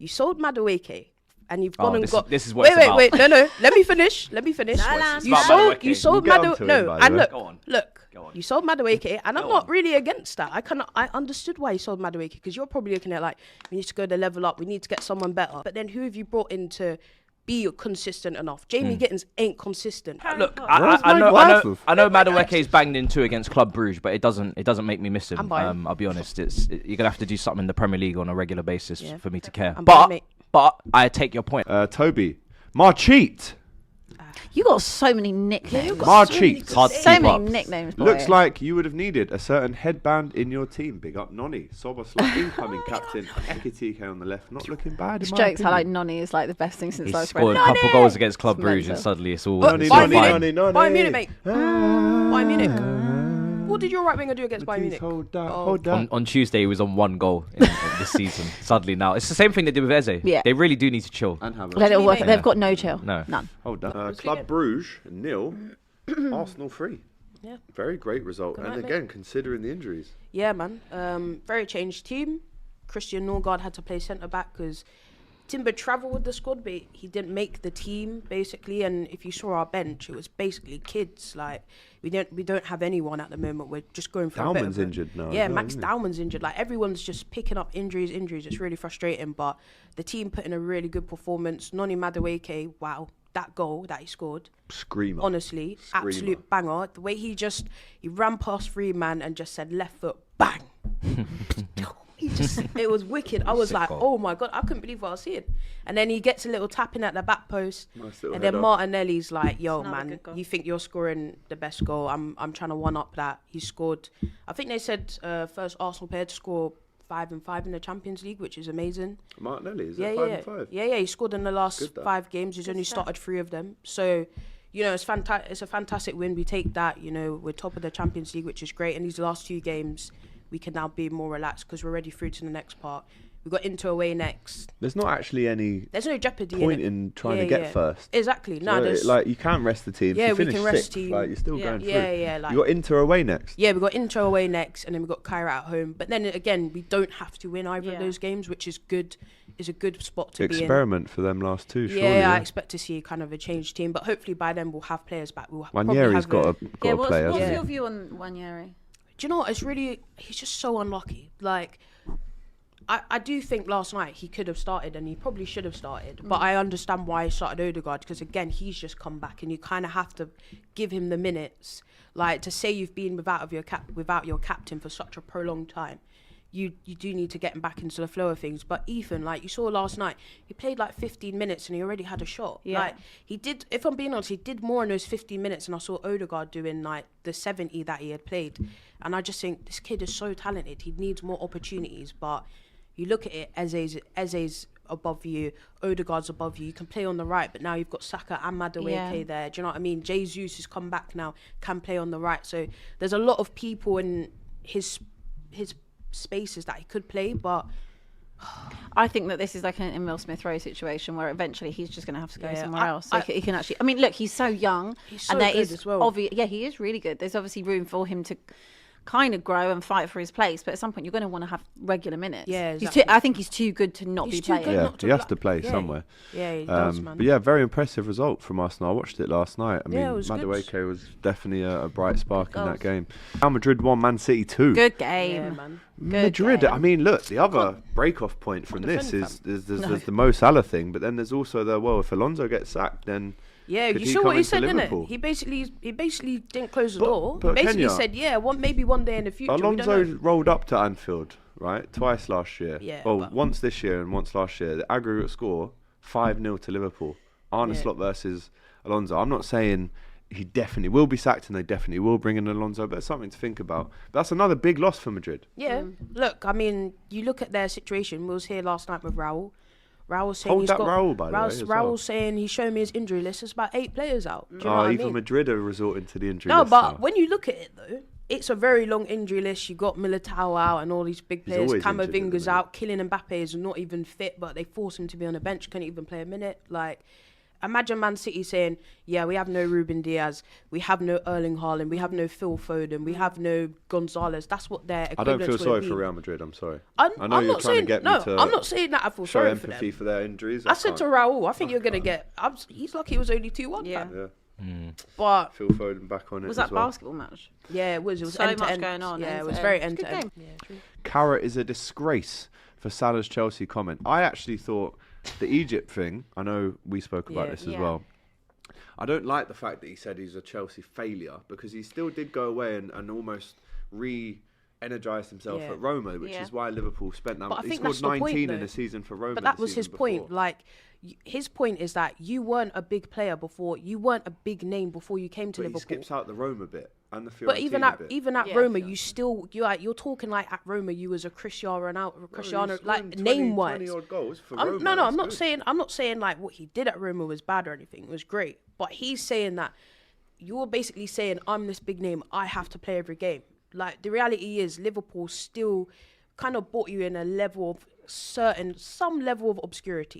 You sold Madueke. And you've gone and got. This is what wait. No. Let me finish. You sold Madueke. No, and look. You sold Madueke, and I'm not really against that. I understood why you sold Madueke, because you're probably looking at like, we need to go the level up. We need to get someone better. But then who have you brought in to be consistent enough? Jamie Gittins ain't consistent. Look, I know Madueke is banged in 2 against Club Bruges, but it doesn't make me miss him. I'll be honest. You're gonna have to do something in the Premier League on a regular basis for me to care. But I take your point. Toby, Marcheat. You got so many nicknames. Marcheat. So many nicknames. Boy. Looks like you would have needed a certain headband in your team. Big up Noni. Soboslai incoming captain. Ekitike on the left. Not looking bad. It's jokes how like Noni is like the best thing since I've scored a couple goals against Club Bruges and suddenly it's all. Noni. Bayern Munich, mate. Bayern Munich. What did your right winger do against Bayern Munich? Hold that. On Tuesday, he was on 1 goal in this season. Suddenly now. It's the same thing they did with Eze. Yeah. They really do need to chill. Let it work. They've got no chill. No. None. Hold that. Club Bruges, 0. Arsenal 3. Yeah. Very great result. Good and night, again, considering the injuries. Yeah, man. Very changed team. Christian Norgard had to play centre-back because Timber travelled with the squad, but he didn't make the team, basically. And if you saw our bench, it was basically kids. Like, we don't have anyone at the moment. We're just going for Dauman's injured now. Yeah, Max Dauman's injured. Like, everyone's just picking up injuries. It's really frustrating. But the team put in a really good performance. Noni Madueke, wow. That goal that he scored. Screamer. Honestly, absolute banger. The way he ran past 3 man and just said left foot, bang. It was wicked. I was like, oh my God, I couldn't believe what I was seeing. And then he gets a little tapping at the back post. And then Martinelli's like, yo, man, you think you're scoring the best goal? I'm trying to one-up that. He scored, I think they said first Arsenal player to score 5 and 5 in the Champions League, which is amazing. Martinelli, is it 5 and 5? Yeah, he scored in the last 5 games. He's only started 3 of them. So, you know, it's a fantastic win. We take that, you know, we're top of the Champions League, which is great. And these last 2 games, we can now be more relaxed because we're already through to the next part. We've got Inter away next. There's not actually there's no jeopardy point in trying to get first. Exactly. No, like you can rest the team. Yeah, we can rest team. Like you're still going through. Yeah. Like, you got Inter away next. Yeah, we got Inter away next, and then we got Cairo at home. But then again, we don't have to win either of those games, which is good. Is a good spot to be in. Experiment for them last 2. Surely, I expect to see kind of a changed team, but hopefully by then we'll have players back. Nwaneri's got a player. What's your view on Nwaneri? Do you know what? He's just so unlucky. Like, I do think last night he could have started and he probably should have started. But I understand why he started Odegaard, because again, he's just come back and you kind of have to give him the minutes. Like, to say you've been without your captain for such a prolonged time, you do need to get him back into the flow of things. But Ethan, like you saw last night, he played like 15 minutes and he already had a shot. Yeah. Like, he did, if I'm being honest, he did more in those 15 minutes than I saw Odegaard doing like the 70 that he had played. And I just think this kid is so talented. He needs more opportunities. But you look at it, Eze's above you, Odegaard's above you. You can play on the right, but now you've got Saka and Madueke there. Do you know what I mean? Jesus has come back now, can play on the right. So there's a lot of people in his spaces that he could play, but I think that this is like an Emil Smith Rowe situation where eventually he's just going to have to go somewhere else. So he can actually, I mean, look, he's so young, he's so and there good is as well. He is really good. There's obviously room for him to kind of grow and fight for his place, but at some point you're going to want to have regular minutes. Yeah, exactly. I think he's too good to not be playing. Yeah, he has to play somewhere. Yeah, he does, man. But yeah, very impressive result from Arsenal. I watched it last night. I mean, Madueke was definitely a bright spark in that game. Real Madrid 1, Man City 2. Good game. Yeah, man. Madrid, I mean, look, the other break-off point from this is there's the Mo Salah thing, but then there's also if Alonso gets sacked, then... Yeah, you saw what he said, didn't it? He basically didn't close the door. He basically said, maybe one day in the future. Alonso rolled up to Anfield, right? Twice last year. Yeah. Well, once this year and once last year. The aggregate score, 5-0 to Liverpool. Arne Slot versus Alonso. I'm not saying he definitely will be sacked and they definitely will bring in Alonso, but it's something to think about. But that's another big loss for Madrid. Yeah. Look, I mean, you look at their situation. We was here last night with Raul. Raul saying Raul's saying he's showing me his injury list. There's about 8 players out. Do you know what I mean? Madrid are resorting to the injury No, list. but when you look at it though, it's a very long injury list. You got Militao out and all these big players. Camavinga's out. Kylian Mbappe is not even fit, but they force him to be on the bench. Can't even play a minute. Like, imagine Man City saying, yeah, we have no Ruben Diaz, we have no Erling Haaland, we have no Phil Foden, we have no Gonzalez. That's what their I don't feel sorry for Real Madrid, I'm sorry. I know you're trying to get me to... I'm not saying that I feel sorry for them. Show empathy for their injuries. I said to Raul, I think you're going to get... he's lucky it was only 2-1. Yeah. But Phil Foden back on it. Was that basketball match? Yeah, it was. It was so much going on. Yeah, it was very end to end. Yeah, true. Carrot is a disgrace for Salah's Chelsea comment. I actually thought the Egypt thing, I know we spoke about this as well. I don't like the fact that he said he's a Chelsea failure, because he still did go away and almost energized himself at Roma, which is why Liverpool spent that much. He scored 19 in a season for Roma. But that was his point. Like, his point is that you weren't a big player before, you weren't a big name before you came to Liverpool. He skips out the Roma bit and the Fiorentina But even at Roma, yeah. you're talking like at Roma you was a Cristiano Ronaldo, like 20, name wise. 20 odd goals for Roma. No, I'm not saying like what he did at Roma was bad or anything. It was great, but he's saying that you're basically saying I'm this big name, I have to play every game. Like, the reality is Liverpool still kind of brought you in a level of some level of obscurity.